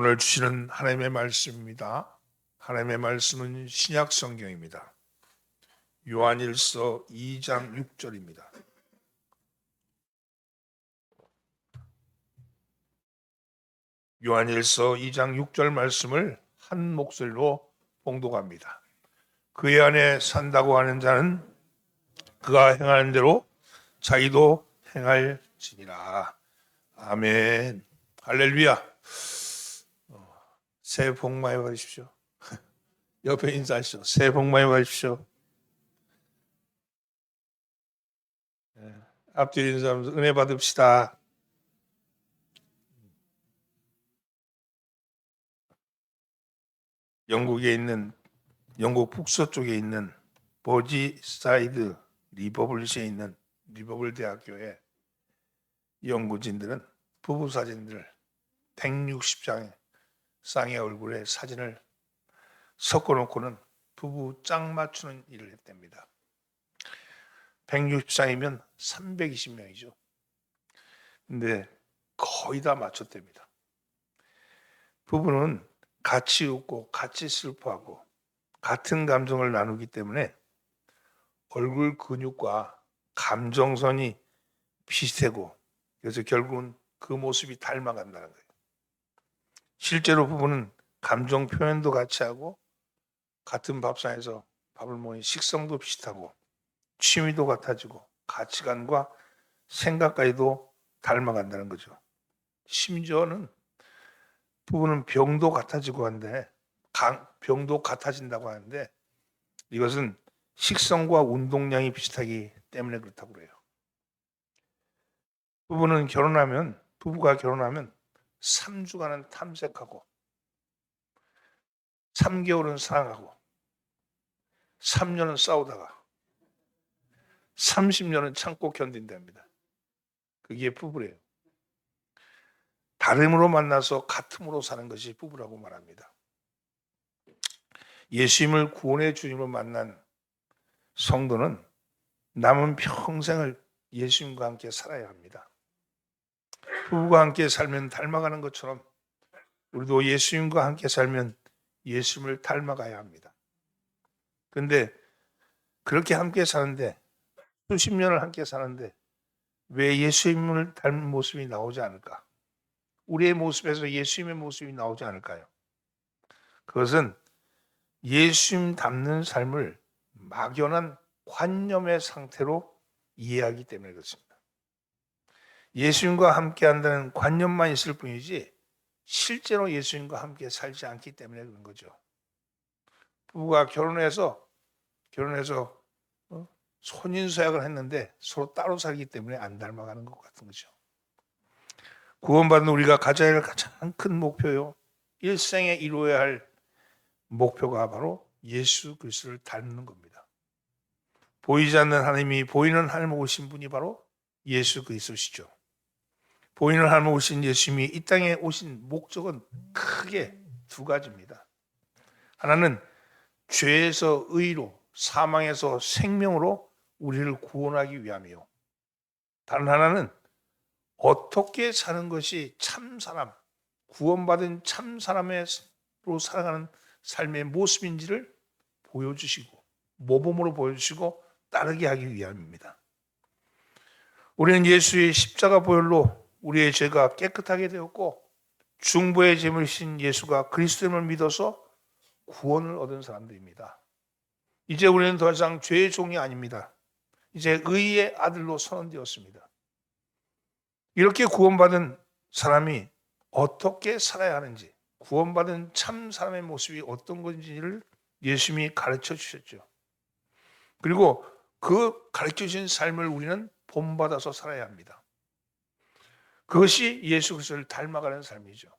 오늘 주시는 하나님의 말씀입니다. 하나님의 말씀은 신약 성경입니다. 요한일서 2장 6절입니다. 요한일서 2장 6절 말씀을 한 목소리로 봉독합니다. 그의 안에 산다고 하는 자는 그가 행하는 대로 자기도 행할지니라. 아멘. 할렐루야. 새해 복 많이 받으십시오. 옆에 인사하시죠. 새해 복 많이 받으십시오. 앞뒤로 인사하면서 은혜 받읍시다. 영국 북서쪽에 있는 버지사이드 리버블리시에 있는 리버블 대학교의 연구진들은 부부 사진들을 160장의 쌍의 얼굴에 사진을 섞어놓고는 부부 짝 맞추는 일을 했답니다. 160장이면 320명이죠. 근데 거의 다 맞췄답니다. 부부는 같이 웃고 같이 슬퍼하고 같은 감정을 나누기 때문에 얼굴 근육과 감정선이 비슷하고 그래서 결국은 그 모습이 닮아간다는 거예요. 실제로 부부는 감정 표현도 같이 하고 같은 밥상에서 밥을 먹으니 식성도 비슷하고 취미도 같아지고 가치관과 생각까지도 닮아간다는 거죠. 심지어는 부부는 병도 같아지고 하는데 병도 같아진다고 하는데 이것은 식성과 운동량이 비슷하기 때문에 그렇다고 그래요. 부부가 결혼하면 3주간은 탐색하고 3개월은 사랑하고 3년은 싸우다가 30년은 참고 견딘답니다. 그게 부부래요. 다름으로 만나서 같음으로 사는 것이 부부라고 말합니다. 예수님을 구원의 주님으로 만난 성도는 남은 평생을 예수님과 함께 살아야 합니다. 부부가 함께 살면 닮아가는 것처럼 우리도 예수님과 함께 살면 예수님을 닮아가야 합니다. 그런데 그렇게 함께 사는데 수십 년을 함께 사는데 왜 예수님을 닮은 모습이 나오지 않을까? 우리의 모습에서 예수님의 모습이 나오지 않을까요? 그것은 예수님 닮는 삶을 막연한 관념의 상태로 이해하기 때문에 그렇습니다. 예수님과 함께 한다는 관념만 있을 뿐이지 실제로 예수님과 함께 살지 않기 때문에 그런 거죠. 부부가 결혼해서 혼인서약을 했는데 서로 따로 살기 때문에 안 닮아가는 것 같은 거죠. 구원받은 우리가 가져야 할 가장 큰 목표요. 일생에 이루어야 할 목표가 바로 예수 그리스도를 닮는 겁니다. 보이지 않는 하나님이 보이는 하나님을 오신 분이 바로 예수 그리스도시죠. 보이는 하나님을 오신 예수님이 이 땅에 오신 목적은 크게 두 가지입니다. 하나는 죄에서 의로, 사망에서 생명으로 우리를 구원하기 위함이요. 다른 하나는 어떻게 사는 것이 참 사람, 구원받은 참 사람으로 살아가는 삶의 모습인지를 보여주시고 모범으로 보여주시고 따르게 하기 위함입니다. 우리는 예수의 십자가 보혈로 우리의 죄가 깨끗하게 되었고 중보의 제물이신 예수가 그리스도를 믿어서 구원을 얻은 사람들입니다. 이제 우리는 더 이상 죄의 종이 아닙니다. 이제 의의 아들로 선언되었습니다. 이렇게 구원받은 사람이 어떻게 살아야 하는지, 구원받은 참 사람의 모습이 어떤 건지를 예수님이 가르쳐 주셨죠. 그리고 그 가르쳐 주신 삶을 우리는 본받아서 살아야 합니다. 그것이 예수 그리스도를 닮아가는 삶이죠.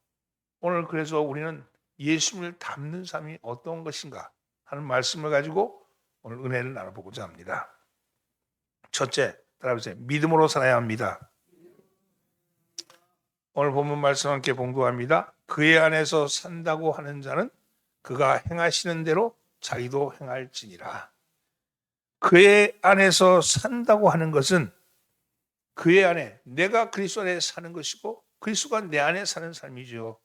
오늘 그래서 우리는 예수님을 닮는 삶이 어떤 것인가 하는 말씀을 가지고 오늘 은혜를 나눠보고자 합니다. 첫째, 따라해보세요. 믿음으로 살아야 합니다. 오늘 본문 말씀 함께 봉독합니다. 그의 안에서 산다고 하는 자는 그가 행하시는 대로 자기도 행할지니라. 그의 안에서 산다고 하는 것은 그의 안에 내가 그리스도 안에 사는 것이고 그리스도가 내 안에 사는 삶이죠.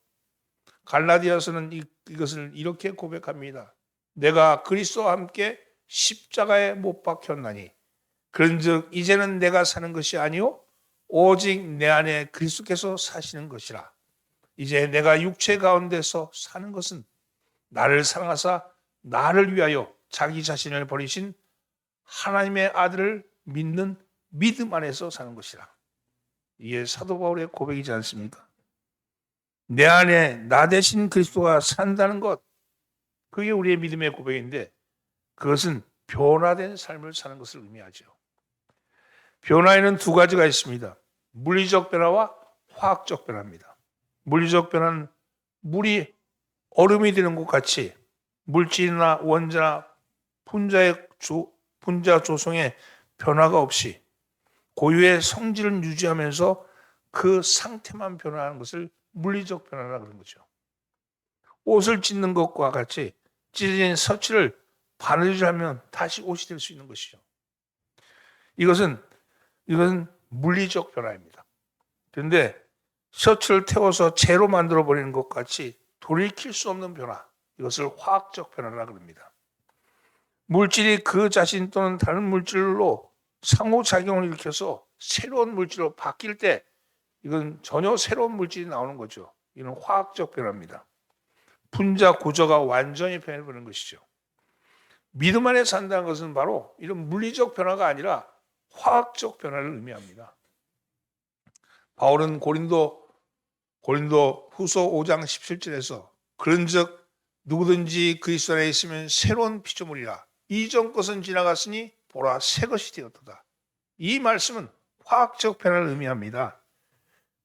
갈라디아서는 이것을 이렇게 고백합니다. 내가 그리스도와 함께 십자가에 못 박혔나니 그런즉 이제는 내가 사는 것이 아니요 오직 내 안에 그리스도께서 사시는 것이라. 이제 내가 육체 가운데서 사는 것은 나를 사랑하사 나를 위하여 자기 자신을 버리신 하나님의 아들을 믿는 믿음 안에서 사는 것이라. 이게 사도 바울의 고백이지 않습니까? 내 안에 나 대신 그리스도가 산다는 것, 그게 우리의 믿음의 고백인데 그것은 변화된 삶을 사는 것을 의미하죠. 변화에는 두 가지가 있습니다. 물리적 변화와 화학적 변화입니다. 물리적 변화는 물이 얼음이 되는 것 같이 물질이나 원자나 분자 조성에 변화가 없이 고유의 성질을 유지하면서 그 상태만 변화하는 것을 물리적 변화라 그런 거죠. 옷을 찢는 것과 같이 찢어진 서치를 바느질하면 다시 옷이 될 수 있는 것이죠. 이것은 물리적 변화입니다. 그런데 셔츠를 태워서 재로 만들어 버리는 것 같이 돌이킬 수 없는 변화, 이것을 화학적 변화라 그럽니다. 물질이 그 자신 또는 다른 물질로 상호작용을 일으켜서 새로운 물질로 바뀔 때 이건 전혀 새로운 물질이 나오는 거죠. 이건 화학적 변화입니다. 분자 구조가 완전히 변해버리는 것이죠. 믿음 안에 산다는 것은 바로 이런 물리적 변화가 아니라 화학적 변화를 의미합니다. 바울은 고린도 후서 5장 17절에서 그런즉 누구든지 그리스도 안에 있으면 새로운 피조물이라 이전 것은 지나갔으니 보라 새 것이 되었도다. 이 말씀은 화학적 변화를 의미합니다.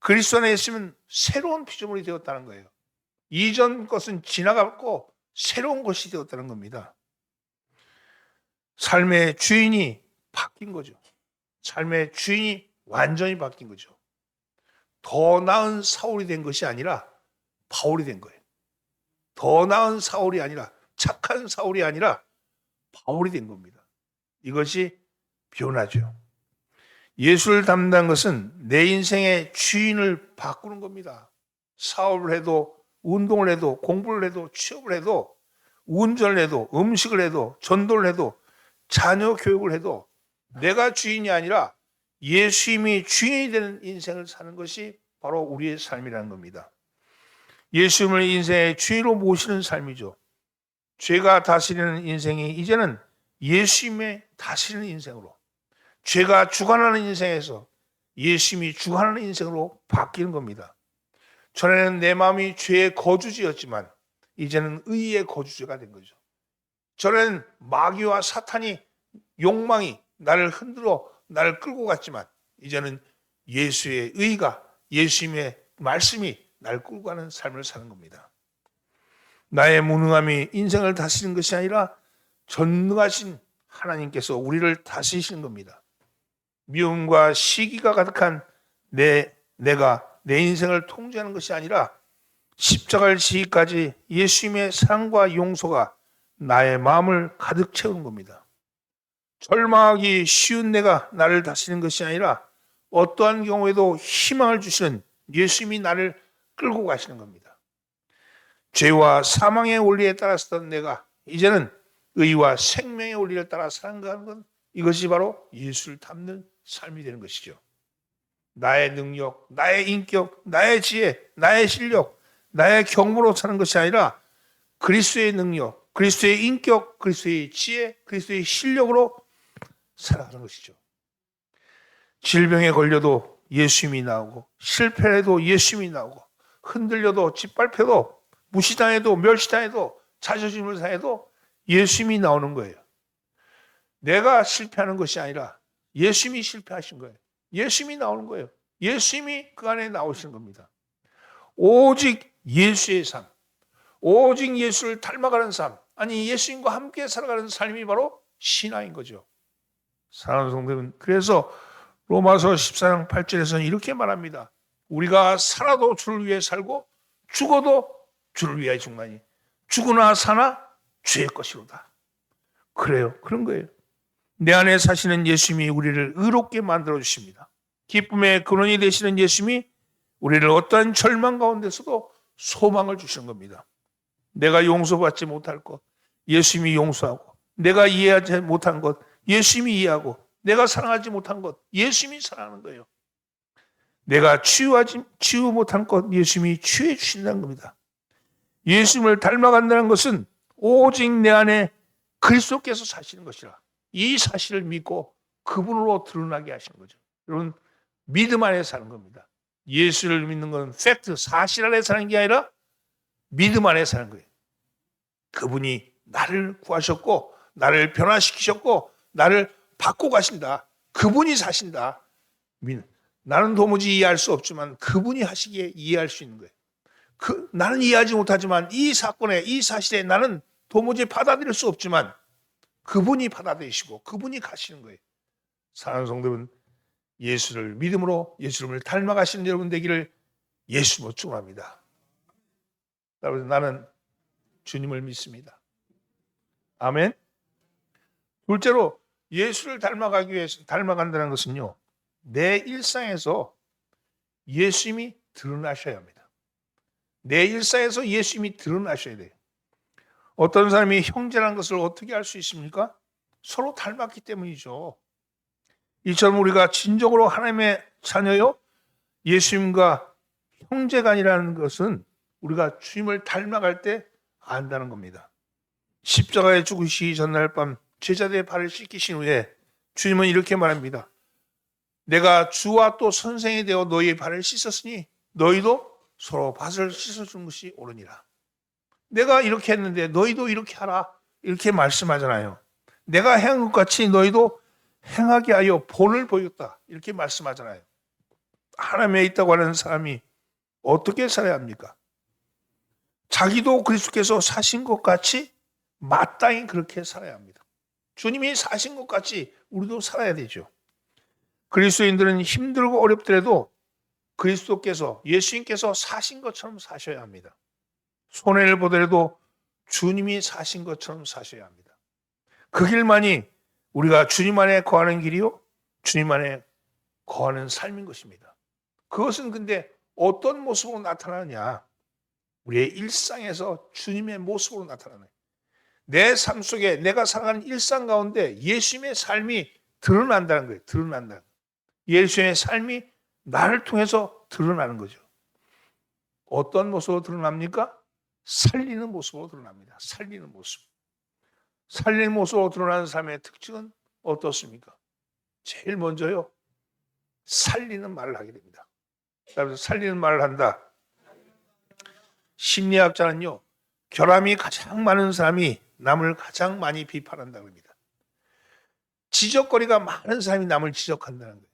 그리스도 안에 있으면 새로운 피조물이 되었다는 거예요. 이전 것은 지나갔고 새로운 것이 되었다는 겁니다. 삶의 주인이 바뀐 거죠. 삶의 주인이 완전히 바뀐 거죠. 더 나은 사울이 된 것이 아니라 바울이 된 거예요. 더 나은 사울이 아니라 착한 사울이 아니라 바울이 된 겁니다. 이것이 변화죠. 예수를 닮는 것은 내 인생의 주인을 바꾸는 겁니다. 사업을 해도 운동을 해도 공부를 해도 취업을 해도 운전을 해도 음식을 해도 전도를 해도 자녀 교육을 해도 내가 주인이 아니라 예수님이 주인이 되는 인생을 사는 것이 바로 우리의 삶이라는 겁니다. 예수님을 인생의 주인으로 모시는 삶이죠. 죄가 다스리는 인생이 이제는 예수님의 다스리는 인생으로, 죄가 주관하는 인생에서 예수님이 주관하는 인생으로 바뀌는 겁니다. 전에는 내 마음이 죄의 거주지였지만 이제는 의의 거주지가 된 거죠. 전에는 마귀와 사탄이 욕망이 나를 흔들어 나를 끌고 갔지만 이제는 예수의 의가, 예수님의 말씀이 나를 끌고 가는 삶을 사는 겁니다. 나의 무능함이 인생을 다스리는 것이 아니라 전능하신 하나님께서 우리를 다스리시는 겁니다. 미움과 시기가 가득한 내가 내 인생을 통제하는 것이 아니라 십자가를 지기까지 예수님의 사랑과 용서가 나의 마음을 가득 채우는 겁니다. 절망하기 쉬운 내가 나를 다스리는 것이 아니라 어떠한 경우에도 희망을 주시는 예수님이 나를 끌고 가시는 겁니다. 죄와 사망의 원리에 따라 서던 내가 이제는 의와 생명의 원리를 따라 살아가는 건 이것이 바로 예수를 닮는 삶이 되는 것이죠. 나의 능력, 나의 인격, 나의 지혜, 나의 실력, 나의 경모로 사는 것이 아니라 그리스도의 능력, 그리스도의 인격, 그리스도의 지혜, 그리스도의 실력으로 살아가는 것이죠. 질병에 걸려도 예수님이 나오고 실패해도 예수님이 나오고 흔들려도 짓밟혀도 무시당해도 멸시당해도 자존심을 상해도 예수님이 나오는 거예요. 내가 실패하는 것이 아니라 예수님이 실패하신 거예요. 예수님이 나오는 거예요. 예수님이 그 안에 나오시는 겁니다. 오직 예수의 삶, 오직 예수를 닮아가는 삶, 아니 예수님과 함께 살아가는 삶이 바로 신앙인 거죠. 사랑하는 성도는 그래서 로마서 14장 8절에서는 이렇게 말합니다. 우리가 살아도 주를 위해 살고 죽어도 주를 위하여 죽나니 죽으나 사나 주의 것이로다. 그래요. 그런 거예요. 내 안에 사시는 예수님이 우리를 의롭게 만들어 주십니다. 기쁨의 근원이 되시는 예수님이 우리를 어떠한 절망 가운데서도 소망을 주시는 겁니다. 내가 용서받지 못할 것, 예수님이 용서하고, 내가 이해하지 못한 것, 예수님이 이해하고, 내가 사랑하지 못한 것, 예수님이 사랑하는 거예요. 내가 치유 못한 것, 예수님이 치유해 주신다는 겁니다. 예수님을 닮아간다는 것은 오직 내 안에 그리스도께서 사시는 것이라. 이 사실을 믿고 그분으로 드러나게 하시는 거죠. 여러분, 믿음 안에 사는 겁니다. 예수를 믿는 건 팩트, 사실 안에 사는 게 아니라 믿음 안에 사는 거예요. 그분이 나를 구하셨고, 나를 변화시키셨고, 나를 바꿔 가신다. 그분이 사신다. 나는 도무지 이해할 수 없지만 그분이 하시기에 이해할 수 있는 거예요. 나는 이해하지 못하지만 이 사건에, 이 사실에 나는 도무지 받아들일 수 없지만 그분이 받아들이시고 그분이 가시는 거예요. 사랑하는 성도분, 예수를 믿음으로 예수님을 닮아가시는 여러분 되기를 예수로 축원합니다. 여러분, 나는 주님을 믿습니다. 아멘. 둘째로 예수를 닮아가기 위해서 닮아간다는 것은요, 내 일상에서 예수님이 드러나셔야 합니다. 내 일상에서 예수님이 드러나셔야 돼요. 어떤 사람이 형제라는 것을 어떻게 알 수 있습니까? 서로 닮았기 때문이죠. 이처럼 우리가 진정으로 하나님의 자녀요, 예수님과 형제간이라는 것은 우리가 주님을 닮아갈 때 안다는 겁니다. 십자가에 죽으시기 전날 밤 제자들의 발을 씻기신 후에 주님은 이렇게 말합니다. 내가 주와 또 선생이 되어 너희의 발을 씻었으니 너희도 서로 발을 씻어주는 것이 옳으니라. 내가 이렇게 했는데 너희도 이렇게 하라, 이렇게 말씀하잖아요. 내가 행한 것 같이 너희도 행하게 하여 본을 보였다, 이렇게 말씀하잖아요. 하나님에 있다고 하는 사람이 어떻게 살아야 합니까? 자기도 그리스도께서 사신 것 같이 마땅히 그렇게 살아야 합니다. 주님이 사신 것 같이 우리도 살아야 되죠. 그리스도인들은 힘들고 어렵더라도 그리스도께서, 예수님께서 사신 것처럼 사셔야 합니다. 손해를 보더라도 주님이 사신 것처럼 사셔야 합니다. 그 길만이 우리가 주님 안에 거하는 길이요, 주님 안에 거하는 삶인 것입니다. 그것은 근데 어떤 모습으로 나타나느냐? 우리의 일상에서 주님의 모습으로 나타나는 거예요. 내 삶 속에 내가 살아가는 일상 가운데 예수님의 삶이 드러난다는 거예요. 드러난다는 거예요. 예수님의 삶이 나를 통해서 드러나는 거죠. 어떤 모습으로 드러납니까? 살리는 모습으로 드러납니다. 살리는 모습. 살리는 모습으로 드러나는 삶의 특징은 어떻습니까? 제일 먼저요, 살리는 말을 하게 됩니다. 그래서 살리는 말을 한다. 심리학자는요, 결함이 가장 많은 사람이 남을 가장 많이 비판한다고 합니다. 지적거리가 많은 사람이 남을 지적한다는 거예요.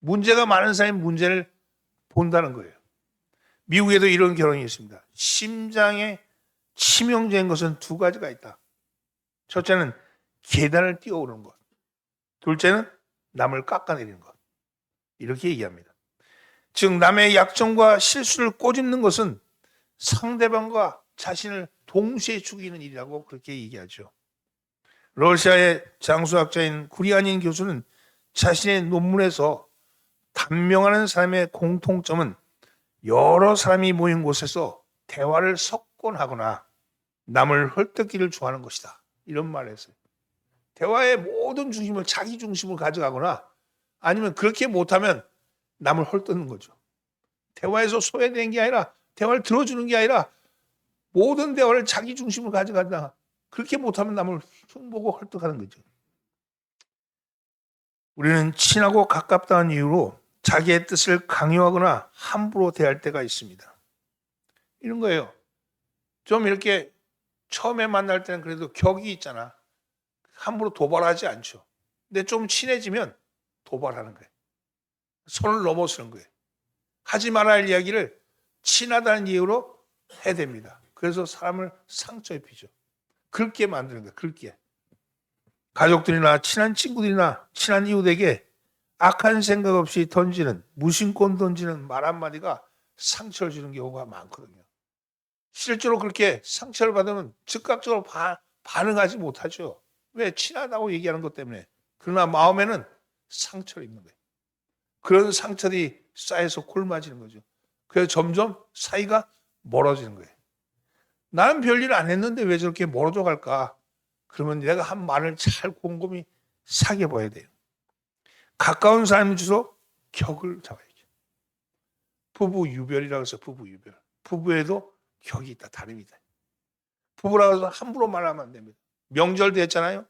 문제가 많은 사람이 문제를 본다는 거예요. 미국에도 이런 결론이 있습니다. 심장에 치명적인 것은 두 가지가 있다. 첫째는 계단을 뛰어오르는 것. 둘째는 남을 깎아내리는 것. 이렇게 얘기합니다. 즉 남의 약점과 실수를 꼬집는 것은 상대방과 자신을 동시에 죽이는 일이라고 그렇게 얘기하죠. 러시아의 장수학자인 구리아닌 교수는 자신의 논문에서 단명하는 사람의 공통점은 여러 사람이 모인 곳에서 대화를 석권하거나 남을 헐뜯기를 좋아하는 것이다, 이런 말을 했어요. 대화의 모든 중심을 자기 중심으로 가져가거나 아니면 그렇게 못하면 남을 헐뜯는 거죠. 대화에서 소외되는 게 아니라, 대화를 들어주는 게 아니라 모든 대화를 자기 중심으로 가져가다 그렇게 못하면 남을 흉보고 헐떡하는 거죠. 우리는 친하고 가깝다는 이유로 자기의 뜻을 강요하거나 함부로 대할 때가 있습니다. 이런 거예요. 좀 이렇게 처음에 만날 때는 그래도 격이 있잖아. 함부로 도발하지 않죠. 근데 좀 친해지면 도발하는 거예요. 선을 넘어서는 거예요. 하지 말아야 할 이야기를 친하다는 이유로 해댑니다. 그래서 사람을 상처 입히죠. 긁게 만드는 거예요. 긁게. 가족들이나 친한 친구들이나 친한 이웃에게 악한 생각 없이 던지는, 무심코 던지는 말 한마디가 상처를 주는 경우가 많거든요. 실제로 그렇게 상처를 받으면 즉각적으로 반응하지 못하죠. 왜? 친하다고 얘기하는 것 때문에. 그러나 마음에는 상처를 입는 거예요. 그런 상처들이 쌓여서 골마지는 거죠. 그래서 점점 사이가 멀어지는 거예요. 나는 별일 안 했는데 왜 저렇게 멀어져 갈까? 그러면 내가 한 말을 잘 곰곰이 사귀어봐야 돼요. 가까운 사람일수록 격을 잡아야죠. 부부 유별이라고 해서 부부 유별. 부부에도 격이 있다. 다름이 있다. 부부라고 해서 함부로 말하면 안 됩니다. 명절 됐잖아요.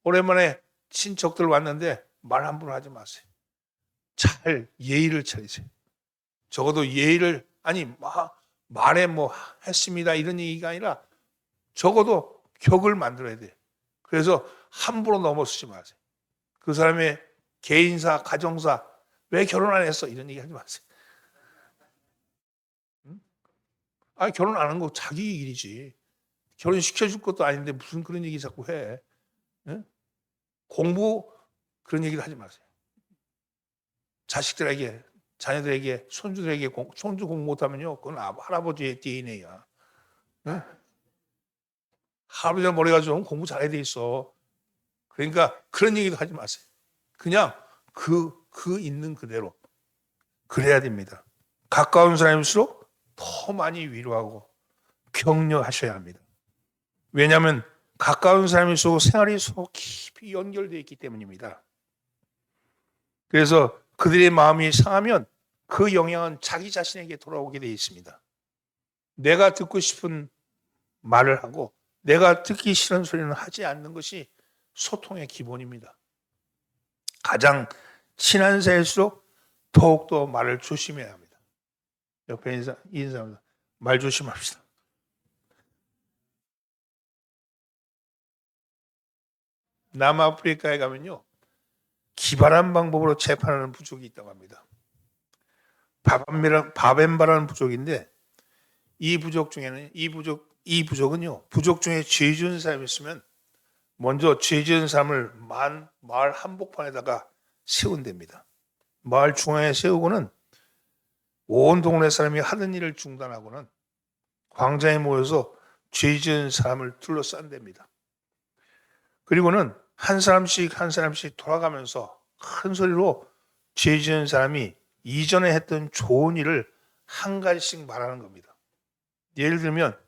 오랜만에 친척들 왔는데 말 함부로 하지 마세요. 잘 예의를 차리세요. 적어도 예의를 말에 뭐 했습니다 이런 얘기가 아니라 적어도 격을 만들어야 돼요. 그래서 함부로 넘어서지 마세요. 그 사람의 개인사, 가정사 왜 결혼 안 했어 이런 얘기 하지 마세요. 결혼 안 한 거 자기 일이지. 결혼 시켜줄 것도 아닌데 무슨 그런 얘기 자꾸 해. 응? 공부 그런 얘기를 하지 마세요. 자식들에게, 자녀들에게, 손주들에게 손주 공부 못하면요, 그건 할아버지의 DNA야. 응? 할아버지가 머리가 좀 공부 잘해야 돼 있어. 그러니까 그런 얘기도 하지 마세요. 그냥 그 있는 그대로 그래야 됩니다. 가까운 사람일수록 더 많이 위로하고 격려하셔야 합니다. 왜냐하면 가까운 사람일수록 생활이 서로 깊이 연결되어 있기 때문입니다. 그래서 그들의 마음이 상하면 그 영향은 자기 자신에게 돌아오게 되어 있습니다. 내가 듣고 싶은 말을 하고 내가 듣기 싫은 소리는 하지 않는 것이 소통의 기본입니다. 가장 친한 사이일수록 더욱더 말을 조심해야 합니다. 옆에 인사합니다. 말 조심합시다. 남아프리카에 가면요, 기발한 방법으로 재판하는 부족이 있다고 합니다. 바벤바라는 부족인데 이 부족은요, 부족 중에 죄 지은 사람이 있으면 먼저 죄 지은 사람을 마을 한복판에다가 세운답니다. 마을 중앙에 세우고는 온 동네 사람이 하는 일을 중단하고는 광장에 모여서 죄 지은 사람을 둘러싼답니다. 그리고는 한 사람씩 돌아가면서 큰 소리로 죄 지은 사람이 이전에 했던 좋은 일을 한 가지씩 말하는 겁니다. 예를 들면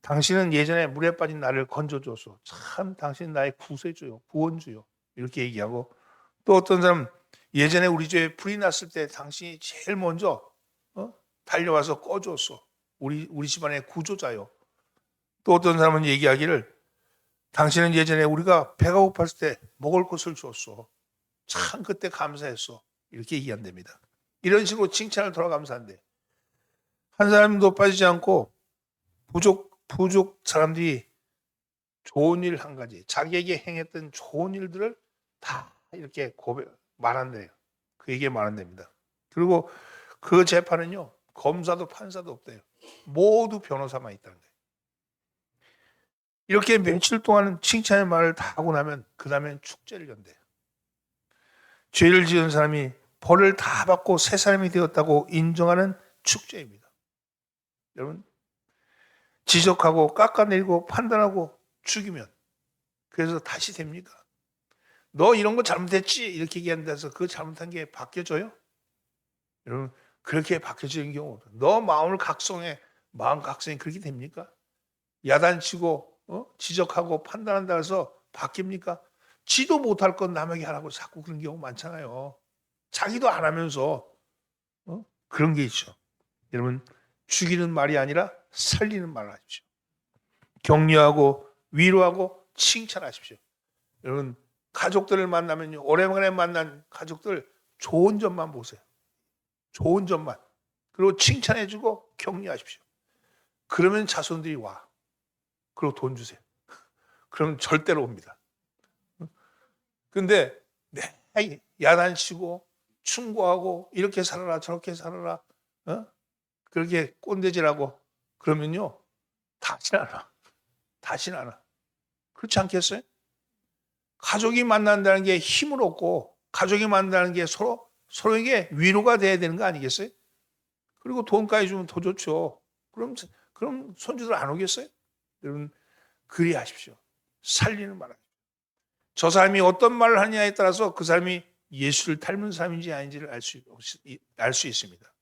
당신은 예전에 물에 빠진 나를 건져줘서 참 당신 나의 구세주요, 구원주요 이렇게 얘기하고, 또 어떤 사람 예전에 우리 집에 불이 났을 때 당신이 제일 먼저 달려와서 꺼줬어. 우리 집안의 구조자요. 또 어떤 사람은 얘기하기를 당신은 예전에 우리가 배가 고팠을 때 먹을 것을 줬어. 참 그때 감사했어. 이렇게 얘기한답니다. 이런 식으로 칭찬을 돌아가면서 한대. 한 사람도 빠지지 않고 부족 사람들이 좋은 일 한 가지, 자기에게 행했던 좋은 일들을 다 이렇게 말한대요. 그 얘기에 말한답니다. 그리고 그 재판은요, 검사도 판사도 없대요. 모두 변호사만 있다는 거예요. 이렇게 며칠 동안 칭찬의 말을 다 하고 나면 그 다음엔 축제를 연대요. 죄를 지은 사람이 벌을 다 받고 새 사람이 되었다고 인정하는 축제입니다. 여러분, 지적하고 깎아내리고 판단하고 죽이면 그래서 다시 됩니까? 너 이런 거 잘못했지 이렇게 얘기한다서 그 잘못한 게 바뀌어져요? 여러분, 그렇게 바뀌어지는 경우 없어요. 너 마음 각성해 그렇게 됩니까? 야단치고 지적하고 판단한다 해서 바뀝니까? 지도 못할 건 남에게 하라고 자꾸 그런 경우 많잖아요. 자기도 안 하면서 그런 게 있죠. 여러분, 죽이는 말이 아니라 살리는 말을 하십시오. 격려하고 위로하고 칭찬하십시오. 여러분, 가족들을 만나면요, 오랜만에 만난 가족들 좋은 점만 보세요. 좋은 점만. 그리고 칭찬해주고 격려하십시오. 그러면 자손들이 와. 그리고 돈 주세요. 그러면 절대로 옵니다. 근데 야단치고 충고하고 이렇게 살아라 저렇게 살아라 그렇게 꼰대질하고 그러면요, 다시는 안 와. 그렇지 않겠어요? 가족이 만난다는 게 힘을 얻고 가족이 만난다는 게 서로에게 위로가 돼야 되는 거 아니겠어요? 그리고 돈까지 주면 더 좋죠. 그럼 손주들 안 오겠어요? 여러분, 그리하십시오. 살리는 말. 저 사람이 어떤 말을 하느냐에 따라서 그 사람이 예수를 닮은 사람인지 아닌지를 알 수 있습니다.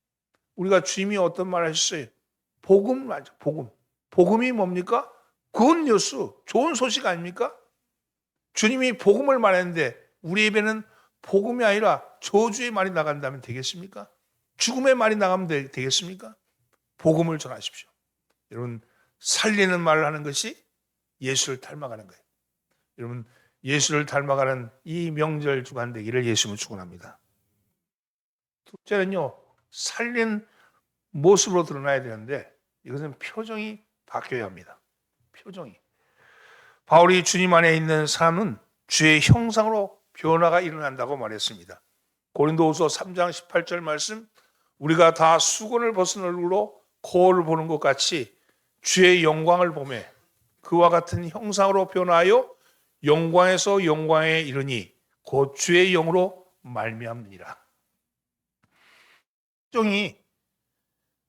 우리가 주님이 어떤 말을 하셨어요? 복음 맞아. 복음. 복음이 뭡니까? 굿뉴스, 좋은 소식 아닙니까? 주님이 복음을 말했는데 우리 입에는 복음이 아니라 저주의 말이 나간다면 되겠습니까? 죽음의 말이 나가면 되겠습니까? 복음을 전하십시오. 여러분, 살리는 말을 하는 것이 예수를 닮아가는 거예요. 여러분, 예수를 닮아가는 이 명절 주간 되기를 예수님을 축원합니다. 둘째는요, 살린 모습으로 드러나야 되는데 이것은 표정이 바뀌어야 합니다. 표정이. 바울이 주님 안에 있는 사람은 주의 형상으로 변화가 일어난다고 말했습니다. 고린도후서 3장 18절 말씀, 우리가 다 수건을 벗은 얼굴로 거울을 보는 것 같이 주의 영광을 보며 그와 같은 형상으로 변화하여 영광에서 영광에 이르니 곧 주의 영으로 말미암느니라. 표정이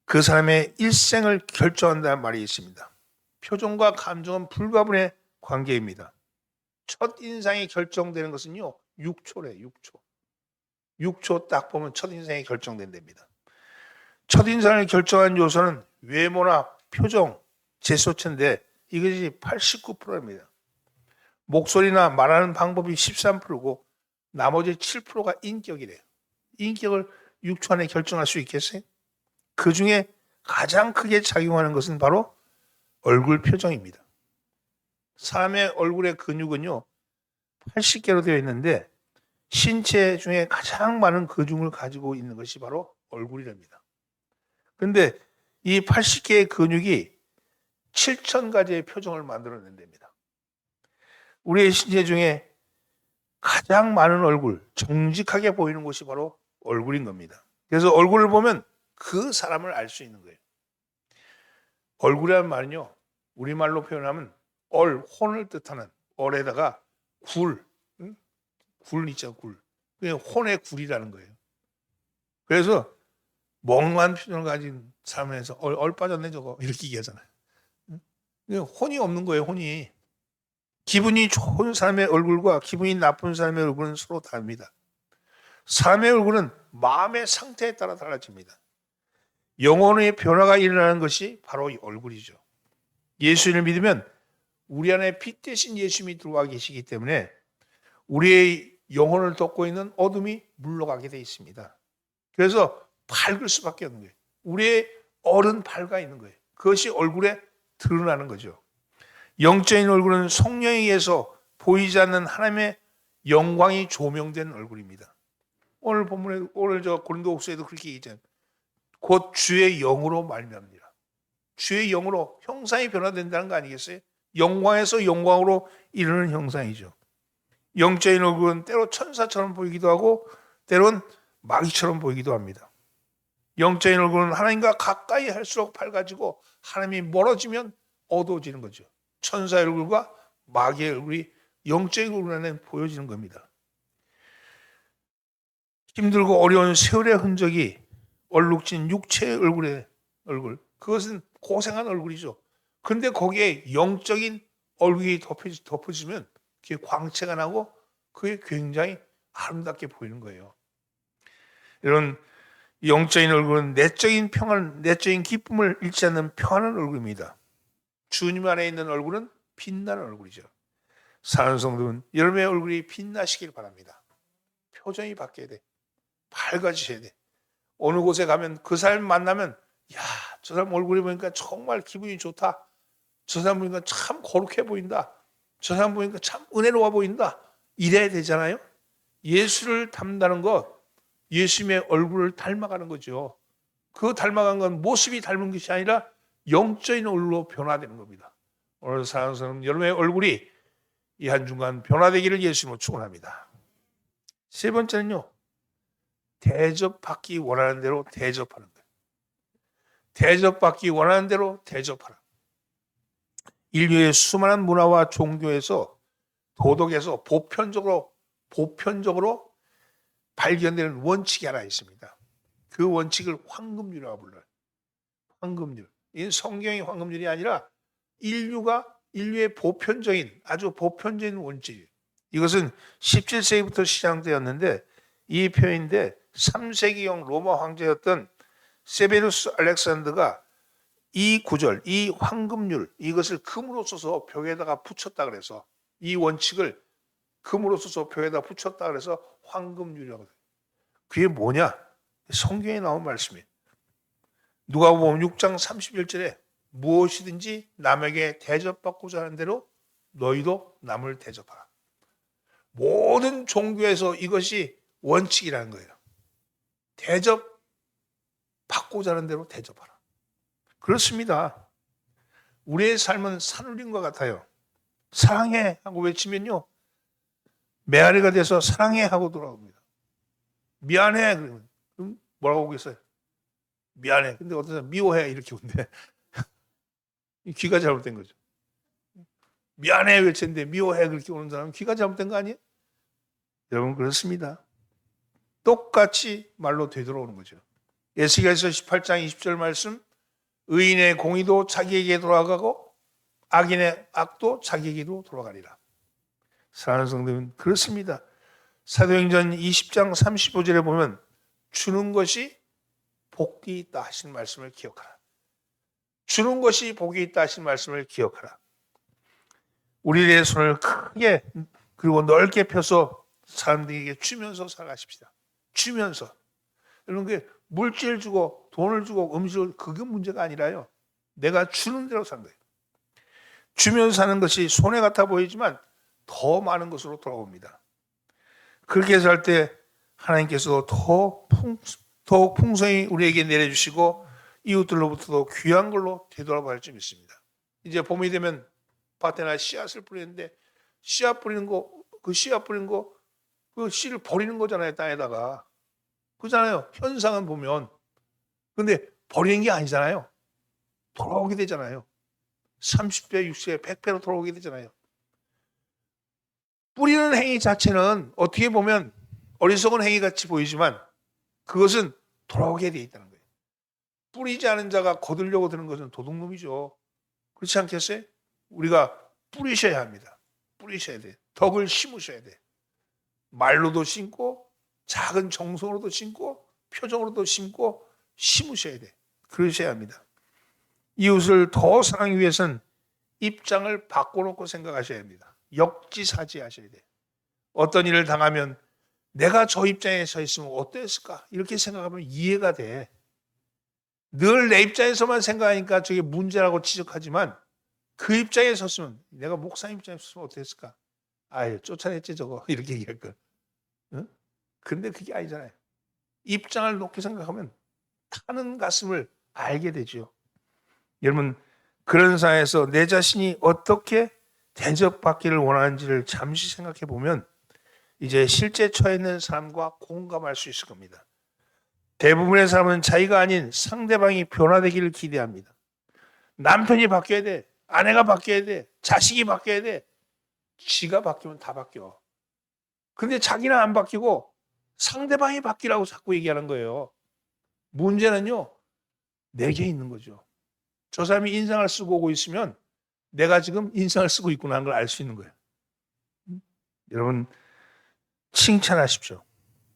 그 사람의 일생을 결정한다는 말이 있습니다. 표정과 감정은 불가분의 관계입니다. 첫 인상이 결정되는 것은요, 6초래, 6초. 6초 딱 보면 첫 인상이 결정된답니다. 첫 인상을 결정한 요소는 외모나 표정, 제스처인데 이것이 89%입니다. 목소리나 말하는 방법이 13%고 나머지 7%가 인격이래요. 인격을 6초 안에 결정할 수 있겠어요? 그 중에 가장 크게 작용하는 것은 바로 얼굴 표정입니다. 사람의 얼굴의 근육은요, 80개로 되어 있는데 신체 중에 가장 많은 근육을 가지고 있는 것이 바로 얼굴이랍니다. 그런데 이 80개의 근육이 7,000가지의 표정을 만들어낸답니다. 우리의 신체 중에 가장 많은 얼굴, 정직하게 보이는 곳이 바로 얼굴인 겁니다. 그래서 얼굴을 보면 그 사람을 알 수 있는 거예요. 얼굴이라는 말은요, 우리말로 표현하면 혼을 뜻하는 얼에다가 굴 있죠, 굴. 그게 혼의 굴이라는 거예요. 그래서 멍한 표정을 가진 사람에서 얼 빠졌네 저거 이렇게 얘기하잖아요. 혼이 없는 거예요, 혼이. 기분이 좋은 사람의 얼굴과 기분이 나쁜 사람의 얼굴은 서로 다릅니다. 사람의 얼굴은 마음의 상태에 따라 달라집니다. 영혼의 변화가 일어나는 것이 바로 이 얼굴이죠. 예수님을 믿으면 우리 안에 빛 대신 예수님이 들어와 계시기 때문에 우리의 영혼을 덮고 있는 어둠이 물러가게 되어 있습니다. 그래서 밝을 수밖에 없는 거예요. 우리의 얼은 밝아 있는 거예요. 그것이 얼굴에 드러나는 거죠. 영적인 얼굴은 성령에 의해서 보이지 않는 하나님의 영광이 조명된 얼굴입니다. 오늘 본문에 오늘 저 고린도후서에도 그렇게 얘기했잖아요. 곧 주의 영으로 말미암니라. 주의 영으로 형상이 변화된다는 거 아니겠어요? 영광에서 영광으로 이르는 형상이죠. 영적인 얼굴은 때로 천사처럼 보이기도 하고 때론 마귀처럼 보이기도 합니다. 영적인 얼굴은 하나님과 가까이 할수록 밝아지고 하나님이 멀어지면 어두워지는 거죠. 천사의 얼굴과 마귀의 얼굴이 영적인 얼굴 안에 보여지는 겁니다. 힘들고 어려운 세월의 흔적이 얼룩진 육체의 얼굴, 그것은 고생한 얼굴이죠. 그런데 거기에 영적인 얼굴이 덮어지면 그게 광채가 나고 그게 굉장히 아름답게 보이는 거예요. 이런 영적인 얼굴은 내적인 평안, 내적인 기쁨을 잃지 않는 평안한 얼굴입니다. 주님 안에 있는 얼굴은 빛나는 얼굴이죠. 사랑하는 성도는 여러분의 얼굴이 빛나시길 바랍니다. 표정이 바뀌어야 돼. 밝아지셔야 돼. 어느 곳에 가면 그 사람 만나면 야, 저 사람 얼굴이 보니까 정말 기분이 좋다. 저 사람 보니까 참 거룩해 보인다. 저 사람 보니까 참 은혜로워 보인다. 이래야 되잖아요. 예수를 닮는다는 것, 예수님의 얼굴을 닮아가는 거죠. 그 닮아간 건 모습이 닮은 것이 아니라 영적인 얼굴로 변화되는 겁니다. 오늘 사랑하는 사람, 여러분의 얼굴이 이 한 주간 변화되기를 예수님으로 축원합니다. 세 번째는요, 대접받기 원하는 대로 대접하는 거예요. 대접받기 원하는 대로 대접하라. 인류의 수많은 문화와 종교에서 도덕에서 보편적으로 발견되는 원칙이 하나 있습니다. 그 원칙을 황금률이라고 불러요. 황금률. 이 성경의 황금률이 아니라 인류의 아주 보편적인 원칙이에요. 이것은 17세기부터 시작되었는데 이 표현인데 3세기형 로마 황제였던 세베루스 알렉산더가 이 구절, 이 황금률, 이것을 금으로 써서 벽에다가 붙였다 그래서 이 원칙을 금으로 써서 벽에다 붙였다 그래서 황금률이라고 해요. 그게 뭐냐? 성경에 나온 말씀이에요. 누가복음 6장 31절에 무엇이든지 남에게 대접받고자 하는 대로 너희도 남을 대접하라. 모든 종교에서 이것이 원칙이라는 거예요. 대접받고자 하는 대로 대접하라. 그렇습니다. 우리의 삶은 산울림과 같아요. 사랑해 하고 외치면요, 메아리가 돼서 사랑해 하고 돌아옵니다. 미안해 그러면 그럼 뭐라고 오겠어요? 미안해. 근데 어떤 사람 미워해 이렇게 온대. 귀가 잘못된 거죠. 미안해 외쳤는데 미워해 그렇게 오는 사람은 귀가 잘못된 거 아니에요? 여러분 그렇습니다. 똑같이 말로 되돌아오는 거죠. 에스겔서 18장 20절 말씀, 의인의 공의도 자기에게 돌아가고 악인의 악도 자기에게로 돌아가리라. 사랑하는 성도는 그렇습니다. 사도행전 20장 35절에 보면 주는 것이 복이 있다 하신 말씀을 기억하라. 주는 것이 복이 있다 하신 말씀을 기억하라. 우리의 손을 크게 그리고 넓게 펴서 사람들에게 주면서 살아가십시다. 주면서. 여러분 그 물질 주고 돈을 주고 음식을 그게 문제가 아니라요. 내가 주는 대로 사는 거예요. 주면서 사는 것이 손해 같아 보이지만 더 많은 것으로 돌아옵니다. 그렇게 살 때 하나님께서 더욱 풍성히 우리에게 내려주시고 이웃들로부터도 귀한 걸로 되돌아갈 줄 믿습니다. 이제 봄이 되면 밭에나 씨앗을 뿌리는데 씨앗 뿌리는 거, 그 씨앗 뿌리는 거, 그 씨를 버리는 거잖아요, 땅에다가. 그렇잖아요. 현상은 보면. 근데 버리는 게 아니잖아요. 돌아오게 되잖아요. 30배, 60배, 100배로 돌아오게 되잖아요. 뿌리는 행위 자체는 어떻게 보면 어리석은 행위 같이 보이지만 그것은 돌아오게 되어 있다는 거예요. 뿌리지 않은 자가 거두려고 드는 것은 도둑놈이죠. 그렇지 않겠어요? 우리가 뿌리셔야 합니다. 뿌리셔야 돼. 덕을 심으셔야 돼. 말로도 심고 작은 정성으로도 심고 표정으로도 심고 심으셔야 돼. 그러셔야 합니다. 이웃을 더 사랑하기 위해서는 입장을 바꿔놓고 생각하셔야 합니다. 역지사지하셔야 돼. 어떤 일을 당하면 내가 저 입장에 서 있으면 어땠을까? 이렇게 생각하면 이해가 돼. 늘 내 입장에서만 생각하니까 저게 문제라고 지적하지만 그 입장에 섰으면 내가 목사님 입장에 섰으면 어땠을까? 아유 쫓아냈지 저거 이렇게 얘기할 걸. 응? 근데 그게 아니잖아요. 입장을 놓고 생각하면 타는 가슴을 알게 되죠. 여러분 그런 상황에서 내 자신이 어떻게 대접받기를 원하는지를 잠시 생각해 보면 이제 실제 처해 있는 사람과 공감할 수 있을 겁니다. 대부분의 사람은 자기가 아닌 상대방이 변화되기를 기대합니다. 남편이 바뀌어야 돼. 아내가 바뀌어야 돼. 자식이 바뀌어야 돼. 지가 바뀌면 다 바뀌어. 근데 자기는 안 바뀌고 상대방이 바뀌라고 자꾸 얘기하는 거예요. 문제는요. 내게 있는 거죠. 저 사람이 인상을 쓰고 오고 있으면 내가 지금 인상을 쓰고 있구나 하는 걸 알 수 있는 거예요. 여러분 칭찬하십시오.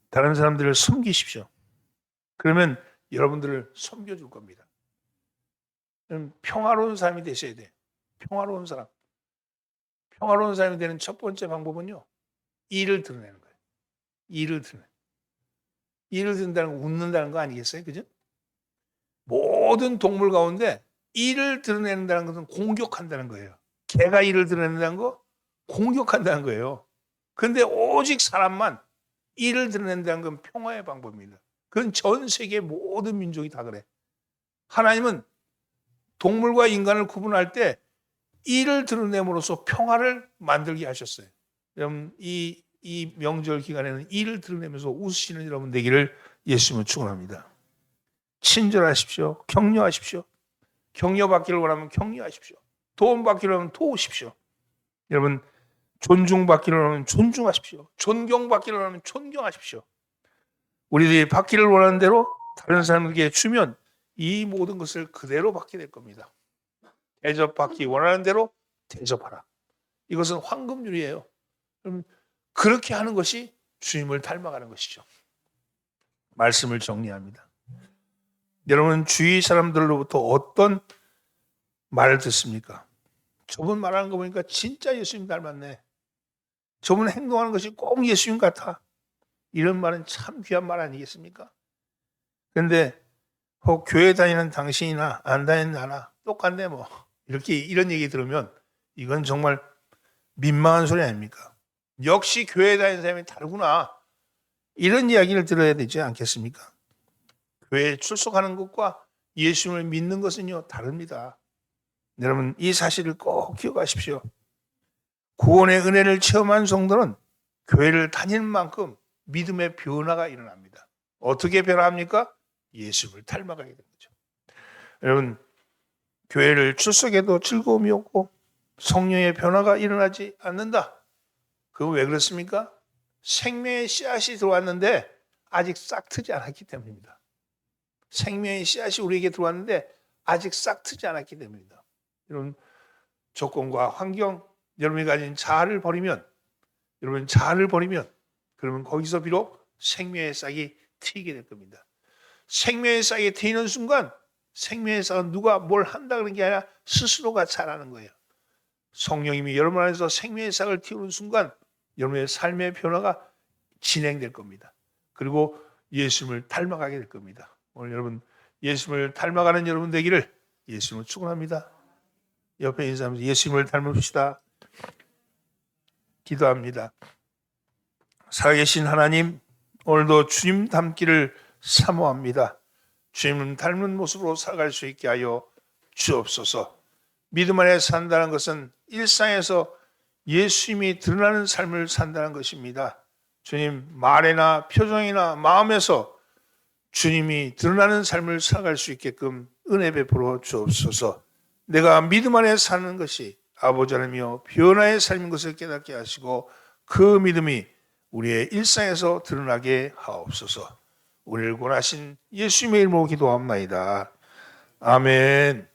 다른 사람들을 섬기십시오. 그러면 여러분들을 섬겨줄 겁니다. 평화로운 사람이 되셔야 돼. 평화로운 사람. 평화로운 사람이 되는 첫 번째 방법은요. 이를 드러내는 거예요. 이를 드러내. 이를 드러낸다는 건 웃는다는 거 아니겠어요? 그죠? 모든 동물 가운데 이를 드러낸다는 것은 공격한다는 거예요. 개가 이를 드러낸다는 거 공격한다는 거예요. 그런데 오직 사람만 이를 드러낸다는 건 평화의 방법입니다. 그건 전 세계 모든 민족이 다 그래. 하나님은 동물과 인간을 구분할 때 이를 드러냄으로써 평화를 만들게 하셨어요. 여러분 이 명절 기간에는 이를 드러내면서 웃으시는 여러분 되기를 예수님은 축원합니다. 친절하십시오. 격려하십시오. 격려받기를 원하면 격려하십시오. 도움받기를 원하면 도우십시오. 여러분 존중받기를 원하면 존중하십시오. 존경받기를 원하면 존경하십시오. 우리들이 받기를 원하는 대로 다른 사람에게 주면 이 모든 것을 그대로 받게 될 겁니다. 대접받기 원하는 대로 대접하라. 이것은 황금률이에요. 그럼 그렇게 하는 것이 주님을 닮아가는 것이죠. 말씀을 정리합니다. 여러분 주위 사람들로부터 어떤 말을 듣습니까? 저분 말하는 거 보니까 진짜 예수님 닮았네. 저분 행동하는 것이 꼭 예수님 같아. 이런 말은 참 귀한 말 아니겠습니까? 그런데 혹 교회 다니는 당신이나 안 다니는 나나 똑같네 뭐. 이렇게 이런 얘기 들으면 이건 정말 민망한 소리 아닙니까? 역시 교회 다니는 사람이 다르구나. 이런 이야기를 들어야 되지 않겠습니까? 교회에 출석하는 것과 예수님을 믿는 것은요 다릅니다. 여러분 이 사실을 꼭 기억하십시오. 구원의 은혜를 체험한 성도는 교회를 다니는 만큼 믿음의 변화가 일어납니다. 어떻게 변화합니까? 예수를 닮아가게 되는 거죠. 여러분 교회를 출석해도 즐거움이 없고 성령의 변화가 일어나지 않는다. 그건 왜 그렇습니까? 생명의 씨앗이 들어왔는데 아직 싹 트지 않았기 때문입니다. 생명의 씨앗이 우리에게 들어왔는데 아직 싹 트지 않았기 때문입니다. 여러분 조건과 환경, 여러분이 가진 자아를 버리면 그러면 거기서 비록 생명의 싹이 트이게 될 겁니다. 생명의 싹이 트이는 순간 생명의 싹은 누가 뭘 한다는 게 아니라 스스로가 자라는 거예요. 성령님이 여러분 안에서 생명의 싹을 틔우는 순간 여러분의 삶의 변화가 진행될 겁니다. 그리고 예수님을 닮아가게 될 겁니다. 오늘 여러분 예수님을 닮아가는 여러분 되기를 예수님을 축원합니다. 옆에 있는 사람들 예수님을 닮읍시다. 기도합니다. 살아계신 하나님, 오늘도 주님 닮기를 사모합니다. 주님 닮은 모습으로 살아갈 수 있게 하여 주옵소서. 믿음 안에 산다는 것은 일상에서 예수님이 드러나는 삶을 산다는 것입니다. 주님 말이나 표정이나 마음에서 주님이 드러나는 삶을 살아갈 수 있게끔 은혜 베풀어 주옵소서. 내가 믿음 안에 사는 것이 아버지 하나님이여 변화의 삶인 것을 깨닫게 하시고 그 믿음이 우리의 일상에서 드러나게 하옵소서. 우리를 구원하신 예수님의 이름으로 기도합나이다. 아멘.